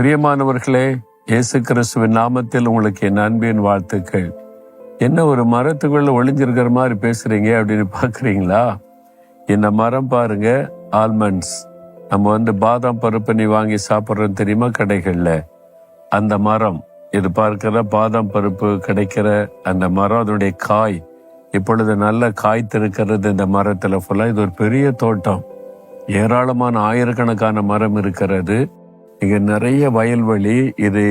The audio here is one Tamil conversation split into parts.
பிரியமானவர்களே, இயேசு கிறிஸ்துவின் நாமத்தில் உங்களுக்கு என் அன்பின் வாழ்த்துக்கள். என்ன ஒரு மரத்துக்குள்ள ஒளிஞ்சிருக்கிற மாதிரி பேசுறீங்க அப்படின்னு பாக்குறீங்களா? இந்த மரம் பாருங்க, ஆல்மண்ட்ஸ். நம்ம பாதாம் பருப்பு நீ வாங்கி சாப்பிட்றோம் தெரியுமா கடைகள்ல? அந்த மரம் இது பார்க்கிற பாதாம் பருப்பு கிடைக்கிற அந்த மரம், அதனுடைய காய் இப்பொழுது நல்ல காய்த்திருக்கிறது. இந்த மரத்துல ஃபுல்லா இது ஒரு பெரிய தோட்டம். ஏராளமான ஆயிரக்கணக்கான மரம் இருக்கிறது. இங்க நிறைய வயல்வெளி. இது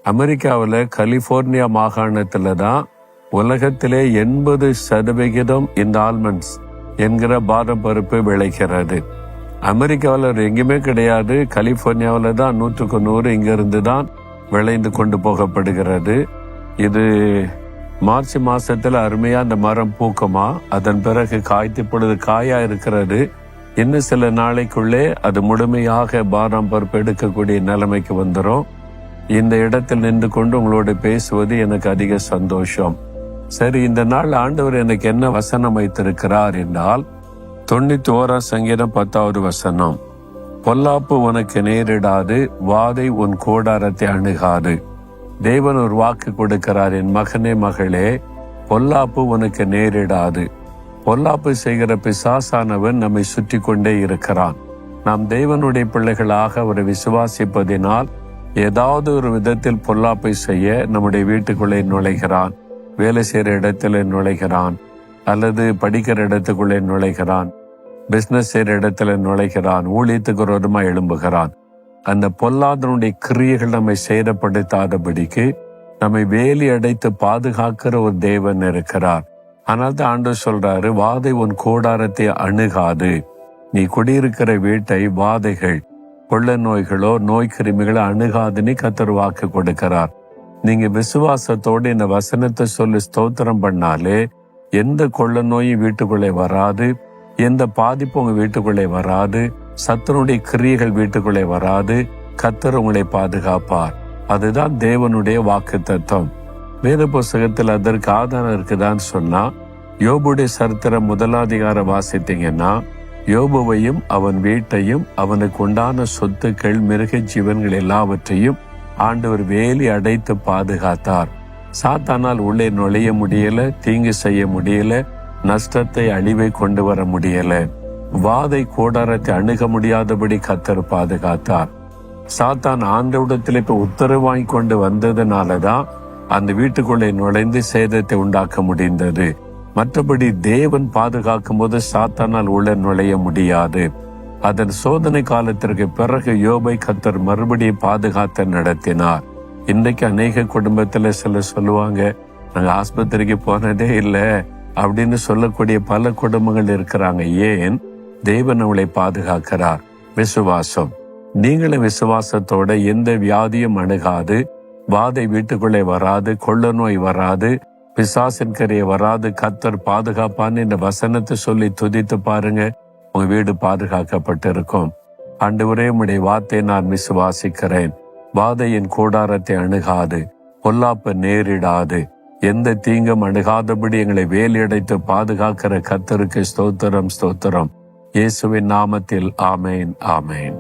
அமெரிக்காவில் கலிபோர்னியா மாகாணத்துல தான் உலகத்திலே 80% இந்த ஆல்மண்ட்ஸ் என்கிற பாதாம் பருப்பு விளைகிறது. அமெரிக்காவில் எங்கேயுமே கிடையாது. கலிபோர்னியாவில் தான் 100க்கு 100 இங்கிருந்து தான் விளைந்து கொண்டு போகப்படுகிறது. இது மார்ச் மாசத்துல அருமையா அந்த மரம் பூக்குமா, அதன் பிறகு காய்த்து பொழுது காயா இருக்கிறது. இன்னும் சில நாளைக்குள்ளே அது முழுமையாக பாதாம் பருப்பு எடுக்கக்கூடிய நிலைமைக்கு வந்துடும். இந்த இடத்தில் நின்று கொண்டு உங்களோட பேசுவது எனக்கு அதிக சந்தோஷம். சரி, இந்த நாள் ஆண்டவர் எனக்கு என்ன வசனம் வைத்திருக்கிறார் என்றால் 91 சங்கீதம் 10வது வசனம். பொல்லாப்பு உனக்கு நேரிடாது, வாதை உன் கூடாரத்தை அணுகாது. தேவன் ஒரு வாக்கு கொடுக்கிறார், என் மகனே மகளே, பொல்லாப்பு உனக்கு நேரிடாது. பொல்லாப்பு செய்கிற பிசாசானவன் நம்மை சுற்றி கொண்டே இருக்கிறான். நாம் தேவனுடைய பிள்ளைகளாக அவரை விசுவாசிப்பதினால் ஏதாவது ஒரு விதத்தில் பொல்லாப்பை செய்ய நம்முடைய வீட்டுக்குள்ளே நுழைகிறான், வேலை செய்கிற இடத்துல நுழைகிறான், அல்லது படிக்கிற இடத்துக்குள்ளே நுழைகிறான், பிசினஸ் செய்கிற இடத்துல நுழைகிறான், ஊழியத்துக்கு விரோதமா எழும்புகிறான். அந்த பொல்லாதனுடைய கிரியைகள் நம்மை சேதப்படுத்தாதபடிக்கு நம்மை வேலி அடைத்து பாதுகாக்கிற ஒரு தேவன் இருக்கிறார். ஆனால் தான் ஆண்டவர் சொல்றாரு, வாதை உன் கூடாரத்தை அணுகாது. நீ குடியிருக்கிற வீட்டை வாதைகள், கொள்ள நோய்களோ நோய் கிருமிகளோ அணுகாதுன்னு கர்த்தர் வாக்கு கொடுக்கிறார். நீங்க விசுவாசத்தோடு இந்த வசனத்தை சொல்லி ஸ்தோத்திரம் பண்ணாலே எந்த கொள்ள நோயும் வீட்டுக்குள்ளே வராது, எந்த பாதிப்பும் உங்க வீட்டுக்குள்ளே வராது, சத்துருடைய கிரியைகள் வீட்டுக்குள்ளே வராது. கர்த்தர் உங்களை பாதுகாப்பார். அதுதான் தேவனுடைய வாக்கு தத்துவம். வேத புஸ்தகத்தில் அதற்கு ஆதாரம் இருக்குதான்னு சொன்னா, யோபுடைய சரித்திரம் 1 வாசித்தீங்கன்னா, யோபுவையும் அவன் வீட்டையும் அவனுக்கு உண்டான சொத்துக்கள், மிருக ஜீவன்கள் எல்லாவற்றையும் ஆண்டவர் வேலி அடைத்து பாதுகாத்தார். சாத்தானால் உள்ளே நுழைய முடியல, தீங்கு செய்ய முடியல, நஷ்டத்தை அழிவை கொண்டு வர முடியல. வாதை கூடாரத்தை அணுக முடியாதபடி கர்த்தர் பாதுகாத்தார். சாத்தான் ஆண்டவரிடத்தில் இப்ப உத்தரவு வாங்கி கொண்டு வந்ததுனாலதான் அந்த வீட்டுக்குள்ளே நுழைந்து சேதத்தை உண்டாக்க முடிந்தது. மற்றபடி தேவன் பாதுகாக்கும் போது சாத்தானால் உள்ள நுழைய முடியாது. அதன் சோதனை காலத்திற்கு பிறகு யோபை கர்த்தர் மறுபடியும் பாதுகாத்து நடத்தினார். இன்றைக்கு அநேக குடும்பத்துல சிலர் சொல்லுவாங்க, நாங்க ஆஸ்பத்திரிக்கு போனதே இல்லை அப்படின்னு சொல்லக்கூடிய பல குடும்பங்கள் இருக்கிறாங்க. ஏன்? தேவன் அவளை பாதுகாக்கிறார். விசுவாசம். நீங்களும் விசுவாசத்தோட எந்த வியாதியும் அணுகாது, வாதை வீட்டுக்குள்ளே வராது, கொள்ள நோய் வராது, பிசாசின் கரையை வராது. கர்த்தர் பாதுகாப்பான்னு இந்த வசனத்தை சொல்லி துதித்து பாருங்க, உங்க வீடு பாதுகாக்கப்பட்டிருக்கும். ஆண்டவரே, உம்முடைய வார்த்தையை நான் விசுவாசிக்கிறேன். வாதையின் கூடாரத்தை அணுகாது, பொல்லாப்பு நேரிடாது, எந்த தீங்கும் அணுகாதபடி எங்களை வேலியடைத்து பாதுகாக்கிற கர்த்தருக்கு ஸ்தோத்திரம், ஸ்தோத்திரம். இயேசுவின் நாமத்தில் ஆமேன், ஆமேன்.